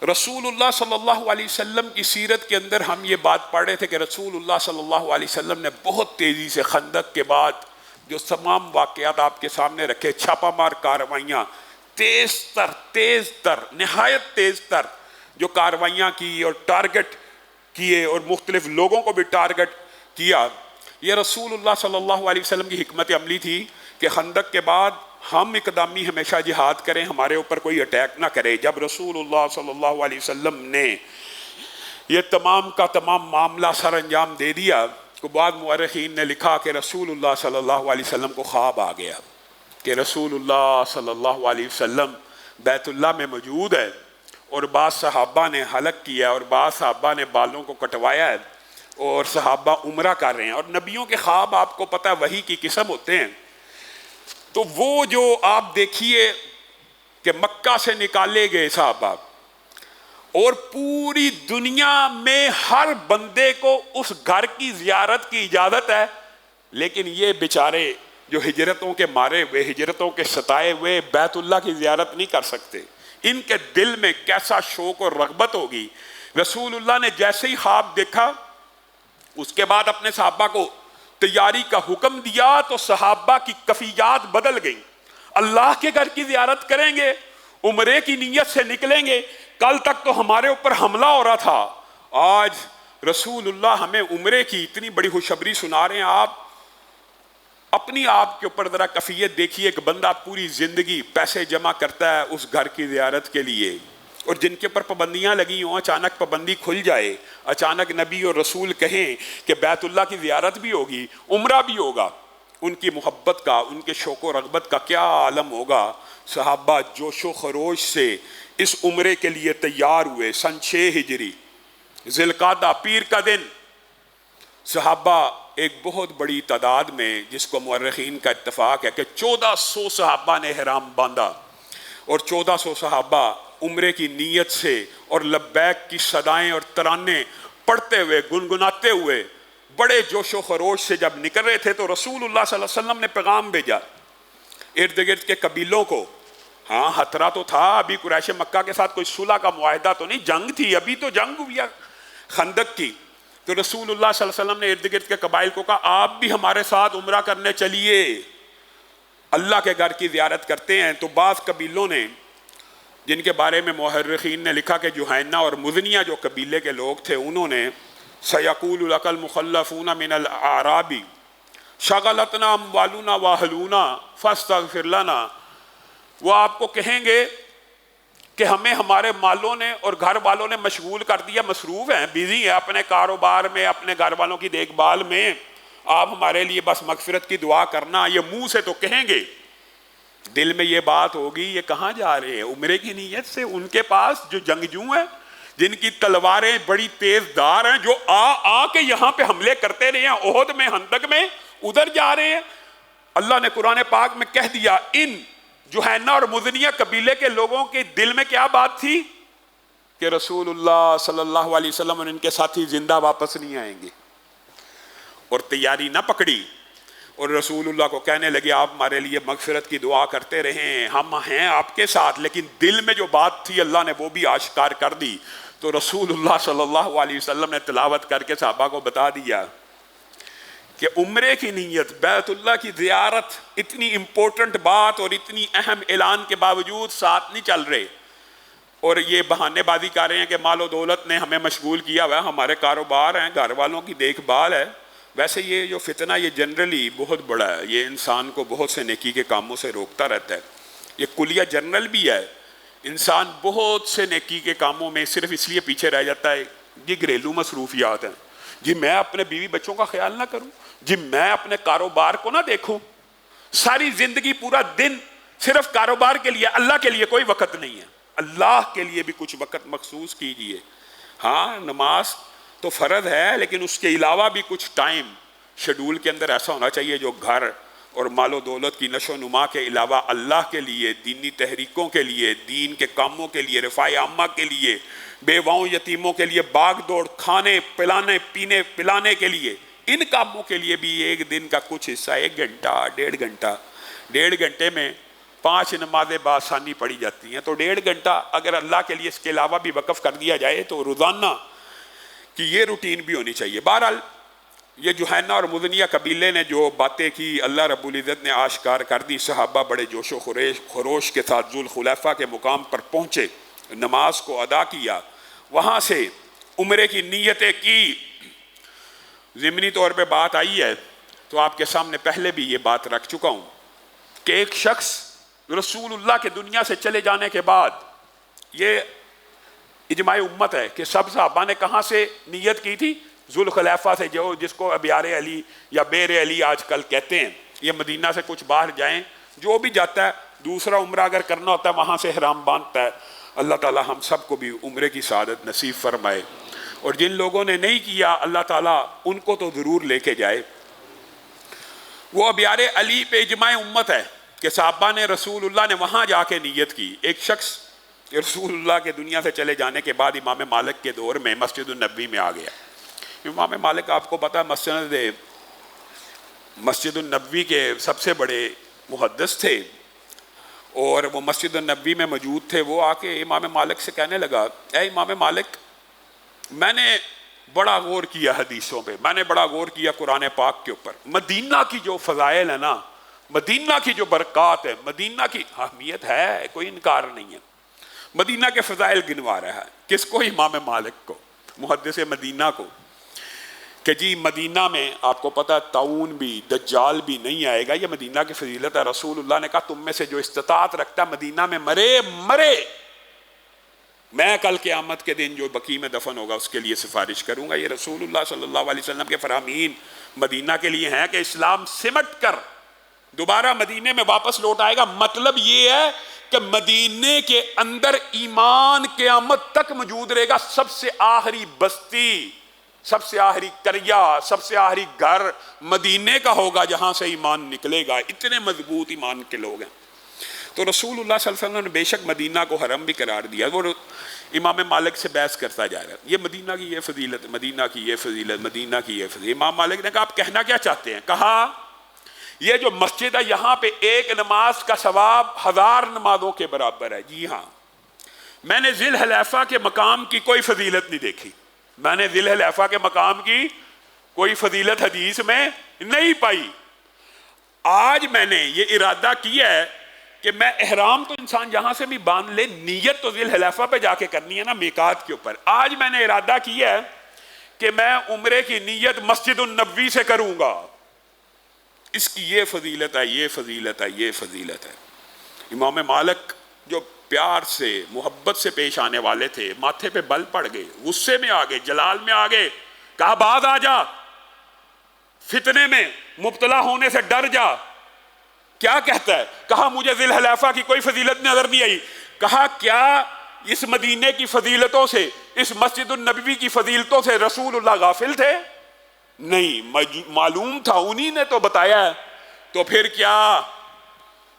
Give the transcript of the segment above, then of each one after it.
رسول اللہ صلی اللہ علیہ وسلم کی سیرت کے اندر ہم یہ بات پڑھ رہے تھے کہ رسول اللہ صلی اللہ علیہ وسلم نے بہت تیزی سے خندق کے بعد جو تمام واقعات آپ کے سامنے رکھے، چھاپا مار کارروائیاں، تیز تر نہایت تیز تر جو کارروائیاں کی اور ٹارگٹ کیے اور مختلف لوگوں کو بھی ٹارگٹ کیا، یہ رسول اللہ صلی اللہ علیہ وسلم کی حکمت عملی تھی کہ خندق کے بعد ہم اقدامی ہمیشہ جہاد کریں، ہمارے اوپر کوئی اٹیک نہ کرے۔ جب رسول اللہ صلی اللہ علیہ وسلم نے یہ تمام کا تمام معاملہ سر انجام دے دیا تو بعد مورخین نے لکھا کہ رسول اللہ صلی اللہ علیہ وسلم کو خواب آ گیا کہ رسول اللہ صلی اللہ علیہ وسلم بیت اللہ میں موجود ہے اور بعض صحابہ نے حلق کیا اور بعض صحابہ نے بالوں کو کٹوایا ہے اور صحابہ عمرہ کر رہے ہیں، اور نبیوں کے خواب آپ کو پتہ وحی کی قسم ہوتے ہیں۔ تو وہ جو آپ دیکھیے کہ مکہ سے نکالے گئے صحابہ اور پوری دنیا میں ہر بندے کو اس گھر کی زیارت کی اجازت ہے، لیکن یہ بیچارے جو ہجرتوں کے مارے ہوئے، ہجرتوں کے ستائے ہوئے بیت اللہ کی زیارت نہیں کر سکتے۔ ان کے دل میں کیسا شوق اور رغبت ہوگی۔ رسول اللہ نے جیسے ہی خواب دیکھا اس کے بعد اپنے صحابہ کو تیاری کا حکم دیا تو صحابہ کی کفیات بدل گئیں۔ اللہ کے گھر کی زیارت کریں گے، عمرے کی نیت سے نکلیں گے، کل تک تو ہمارے اوپر حملہ ہو رہا تھا، آج رسول اللہ ہمیں عمرے کی اتنی بڑی خوشخبری سنا رہے ہیں۔ آپ اپنی آپ کے اوپر ذرا کفیت دیکھیے کہ بندہ پوری زندگی پیسے جمع کرتا ہے اس گھر کی زیارت کے لیے، اور جن کے اوپر پابندیاں لگی ہوں اچانک پابندی کھل جائے، اچانک نبی اور رسول کہیں کہ بیت اللہ کی زیارت بھی ہوگی، عمرہ بھی ہوگا، ان کی محبت کا، ان کے شوق و رغبت کا کیا عالم ہوگا۔ صحابہ جوش و خروش سے اس عمرے کے لیے تیار ہوئے۔ سن 6 ہجری ذی القعدہ پیر کا دن صحابہ ایک بہت بڑی تعداد میں، جس کو مورخین کا اتفاق ہے کہ 1400 صحابہ نے احرام باندھا، اور 1400 صحابہ عمرے کی نیت سے اور لبیک کی صدائیں اور ترانے پڑھتے ہوئے گنگناتے ہوئے بڑے جوش و خروش سے جب نکل رہے تھے تو رسول اللہ صلی اللہ علیہ وسلم نے پیغام بھیجا ارد گرد کے قبیلوں کو۔ ہاں خطرہ تو تھا، ابھی قریش مکہ کے ساتھ کوئی صلح کا معاہدہ تو نہیں، جنگ تھی، ابھی تو جنگ ہوئی خندق کی۔ تو رسول اللہ صلی اللہ علیہ وسلم نے ارد گرد کے قبائل کو کہا آپ بھی ہمارے ساتھ عمرہ کرنے چلیے، اللہ کے گھر کی زیارت کرتے ہیں۔ تو بعض قبیلوں نے، جن کے بارے میں مورخین نے لکھا کہ جوہینہ اور مزنیہ جو قبیلے کے لوگ تھے، انہوں نے سَيَقُولُ لَكَ الْمُخَلَّفُونَ مِنَ الْأَعْرَابِ شَغَلَتْنَا أَمْوَالُنَا وَأَهْلُونَا فَاسْتَغْفِرْ لَنَا، وہ آپ کو کہیں گے کہ ہمیں ہمارے مالوں نے اور گھر والوں نے مشغول کر دیا، مصروف ہیں، بیزی ہیں اپنے کاروبار میں، اپنے گھر والوں کی دیکھ بھال میں، آپ ہمارے لیے بس مغفرت کی دعا کرنا۔ یہ منہ سے تو کہیں گے، دل میں یہ بات ہوگی یہ کہاں جا رہے ہیں عمرے کی نیت سے؟ ان کے پاس جو جنگجو ہیں، جن کی تلواریں بڑی تیز دار ہیں، جو آ کے یہاں پہ حملے کرتے رہے ہیں، احد میں، خندق میں، ادھر جا رہے ہیں۔ اللہ نے قرآن پاک میں کہہ دیا ان جوہینہ اور مزنیہ قبیلے کے لوگوں کے دل میں کیا بات تھی کہ رسول اللہ صلی اللہ علیہ وسلم اور ان کے ساتھی زندہ واپس نہیں آئیں گے، اور تیاری نہ پکڑی اور رسول اللہ کو کہنے لگے آپ ہمارے لیے مغفرت کی دعا کرتے رہیں، ہم ہیں آپ کے ساتھ، لیکن دل میں جو بات تھی اللہ نے وہ بھی آشکار کر دی۔ تو رسول اللہ صلی اللہ علیہ وسلم نے تلاوت کر کے صحابہ کو بتا دیا کہ عمرے کی نیت، بیت اللہ کی زیارت، اتنی امپورٹنٹ بات اور اتنی اہم اعلان کے باوجود ساتھ نہیں چل رہے، اور یہ بہانے بازی کر رہے ہیں کہ مال و دولت نے ہمیں مشغول کیا ہوا ہے، ہمارے کاروبار ہیں، گھر والوں کی دیکھ بھال ہے۔ ویسے یہ جو فتنہ یہ جنرلی بہت بڑا ہے، یہ انسان کو بہت سے نیکی کے کاموں سے روکتا رہتا ہے، یہ کلیہ جنرل بھی ہے۔ انسان بہت سے نیکی کے کاموں میں صرف اس لیے پیچھے رہ جاتا ہے، یہ گھریلو مصروفیات ہیں، جی میں اپنے بیوی بچوں کا خیال نہ کروں، جی میں اپنے کاروبار کو نہ دیکھوں، ساری زندگی پورا دن صرف کاروبار کے لیے، اللہ کے لیے کوئی وقت نہیں ہے۔ اللہ کے لیے بھی کچھ وقت مخصوص کیجئے۔ ہاں نماز تو فرض ہے، لیکن اس کے علاوہ بھی کچھ ٹائم شیڈول کے اندر ایسا ہونا چاہیے جو گھر اور مال و دولت کی نشو و نما کے علاوہ اللہ کے لیے، دینی تحریکوں کے لیے، دین کے کاموں کے لیے، رفاع عامہ کے لیے، بیواؤں یتیموں کے لیے باغ دوڑ، کھانے پلانے پینے پلانے کے لیے، ان کاموں کے لیے بھی ایک دن کا کچھ حصہ، 1 گھنٹہ 1.5 گھنٹے میں 5 نمازیں بآسانی پڑھی جاتی ہیں، تو 1.5 گھنٹہ اگر اللہ کے لیے اس کے علاوہ بھی وقف کر دیا جائے تو روزانہ کی یہ روٹین بھی ہونی چاہیے۔ بہرحال یہ جوہینہ اور مدنیہ قبیلے نے جو باتیں کی اللہ رب العزت نے آشکار کر دی۔ صحابہ بڑے جوش و خروش کے ساتھ ذوالخلیفہ کے مقام پر پہنچے، نماز کو ادا کیا، وہاں سے عمرے کی نیتیں کی۔ ضمنی طور پہ بات آئی ہے تو آپ کے سامنے پہلے بھی یہ بات رکھ چکا ہوں کہ ایک شخص رسول اللہ کے دنیا سے چلے جانے کے بعد، یہ اجماع امت ہے کہ سب صحابہ نے کہاں سے نیت کی تھی؟ ذوالخلیفہ سے، جو جس کو ابیار علی یا بیر علی آج کل کہتے ہیں۔ یہ مدینہ سے کچھ باہر جائیں، جو بھی جاتا ہے دوسرا عمرہ اگر کرنا ہوتا ہے وہاں سے احرام باندھتا ہے۔ اللہ تعالی ہم سب کو بھی عمرے کی سعادت نصیب فرمائے، اور جن لوگوں نے نہیں کیا اللہ تعالیٰ ان کو تو ضرور لے کے جائے۔ وہ ابیار علی پہ اجماع امت ہے کہ صحابہ نے رسول اللہ نے وہاں جا کے نیت کی۔ ایک شخص رسول اللہ کے دنیا سے چلے جانے کے بعد امام مالک کے دور میں مسجد النبوی میں آ گیا۔ امام مالک آپ کو پتہ مسجد النبوی کے سب سے بڑے محدث تھے، اور وہ مسجد النبوی میں موجود تھے۔ وہ آ کے امام مالک سے کہنے لگا، اے امام مالک، میں نے بڑا غور کیا حدیثوں پہ، میں نے بڑا غور کیا قرآن پاک کے اوپر، مدینہ کی جو فضائل ہے نا، مدینہ کی جو برکات ہے، مدینہ کی اہمیت ہے، کوئی انکار نہیں ہے۔ مدینہ کے فضائل گنوا رہا ہے، کس کو؟ امام مالک کو، محدث مدینہ کو، کہ جی مدینہ میں آپ کو پتہ طاعون بھی دجال بھی نہیں آئے گا، یہ مدینہ کی فضیلت ہے۔ رسول اللہ نے کہا تم میں سے جو استطاعت رکھتا مدینہ میں مرے، میں کل قیامت کے دن جو بقیع میں دفن ہوگا اس کے لیے سفارش کروں گا۔ یہ رسول اللہ صلی اللہ علیہ وسلم کے فرامین مدینہ کے لیے ہیں کہ اسلام سمٹ کر دوبارہ مدینے میں واپس لوٹ آئے گا۔ مطلب یہ ہے کہ مدینے کے اندر ایمان قیامت تک موجود رہے گا۔ سب سے آخری بستی، سب سے آخری قریہ، سب سے آخری گھر مدینے کا ہوگا جہاں سے ایمان نکلے گا۔ اتنے مضبوط ایمان کے لوگ ہیں۔ تو رسول اللہ صلی اللہ علیہ وسلم نے بے شک مدینہ کو حرم بھی قرار دیا۔ وہ امام مالک سے بحث کرتا جا رہا ہے، یہ مدینہ کی یہ فضیلت، مدینہ کی یہ فضیلت، مدینہ کی یہ فضیلت۔ امام مالک نے کہا آپ کہنا کیا چاہتے ہیں؟ کہا یہ جو مسجد ہے یہاں پہ ایک نماز کا ثواب 1000 نمازوں کے برابر ہے۔ جی ہاں، میں نے ذی الحلیفہ کے مقام کی کوئی فضیلت نہیں دیکھی، میں نے ذی الحلیفہ کے مقام کی کوئی فضیلت حدیث میں نہیں پائی۔ آج میں نے یہ ارادہ کیا ہے کہ میں احرام تو انسان جہاں سے بھی باندھ لے، نیت تو ذی الحلیفہ پہ جا کے کرنی ہے نا، میقات کے اوپر۔ آج میں نے ارادہ کیا ہے کہ میں عمرے کی نیت مسجد النبوی سے کروں گا۔ اس کی یہ فضیلت ہے، یہ فضیلت ہے، یہ فضیلت ہے۔ امام مالک جو پیار سے محبت سے پیش آنے والے تھے، ماتھے پہ بل پڑ گئے، غصے میں آ گئے، جلال میں آ گئے۔ کہا باز آ جا، فتنے میں مبتلا ہونے سے ڈر جا۔ کیا کہتا ہے؟ کہا مجھے ذی الحلیفہ کی کوئی فضیلت نظر نہیں آئی۔ کہا کیا اس مدینے کی فضیلتوں سے، اس مسجد النبوی کی فضیلتوں سے رسول اللہ غافل تھے؟ نہیں، معلوم تھا، انہی نے تو بتایا ہے۔ تو پھر کیا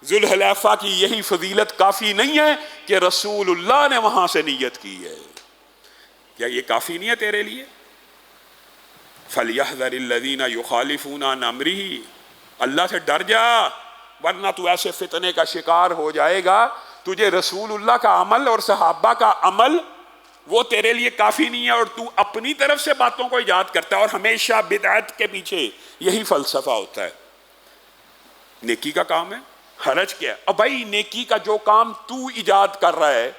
ذی الحلیفہ کی یہی فضیلت کافی نہیں ہے کہ رسول اللہ نے وہاں سے نیت کی ہے؟ کیا یہ کافی نہیں ہے تیرے لیے؟ فَلْيَحْذَرِ الَّذِينَ يُخَالِفُونَ عَنْ أَمْرِهِ، اللہ سے ڈر جا، ورنہ تو ایسے فتنے کا شکار ہو جائے گا۔ تجھے رسول اللہ کا عمل اور صحابہ کا عمل وہ تیرے لیے کافی نہیں ہے، اور تو اپنی طرف سے باتوں کو ایجاد کرتا ہے، اور ہمیشہ بدعت کے پیچھے یہی فلسفہ ہوتا ہے۔ نیکی کا کام ہے، حرج کیا ہے؟ اب بھائی نیکی کا جو کام تو ایجاد کر رہا ہے،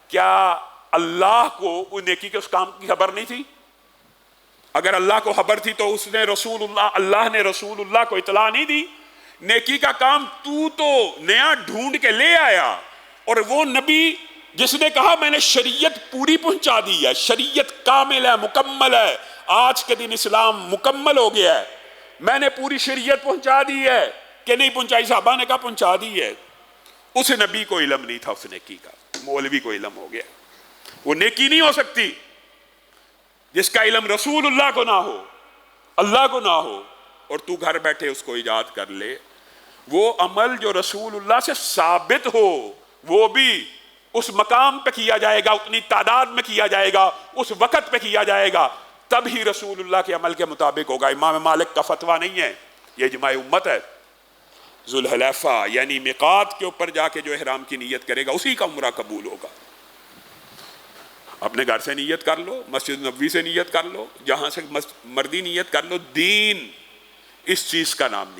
کیا اللہ کو وہ نیکی کے اس کام کی خبر نہیں تھی؟ اگر اللہ کو خبر تھی تو اس نے اللہ نے رسول اللہ کو اطلاع نہیں دی؟ نیکی کا کام تو نیا ڈھونڈ کے لے آیا، اور وہ نبی جس نے کہا میں نے شریعت پوری پہنچا دی ہے، شریعت کامل ہے، مکمل ہے، آج کے دن اسلام مکمل ہو گیا ہے، میں نے پوری شریعت پہنچا دی ہے کہ نہیں پہنچائی؟ صحابہ نے کہا پہنچا دی ہے۔ اس نبی کو علم نہیں تھا اس نیکی کا، مولوی کو علم ہو گیا۔ وہ نیکی نہیں ہو سکتی جس کا علم رسول اللہ کو نہ ہو، اللہ کو نہ ہو، اور تو گھر بیٹھے اس کو ایجاد کر لے۔ وہ عمل جو رسول اللہ سے ثابت ہو وہ بھی اس مقام پہ کیا جائے گا، اتنی تعداد میں کیا جائے گا، اس وقت پہ کیا جائے گا، تب ہی رسول اللہ کے عمل کے مطابق ہوگا۔ امام مالک کا فتویٰ نہیں ہے، یہ اجماع امت ہے۔ ذوالحلیفہ یعنی میقات کے اوپر جا کے جو احرام کی نیت کرے گا اسی کا عمرہ قبول ہوگا۔ اپنے گھر سے نیت کر لو، مسجد نبوی سے نیت کر لو، جہاں سے مردی نیت کر لو، دین اس چیز کا نام نہیں۔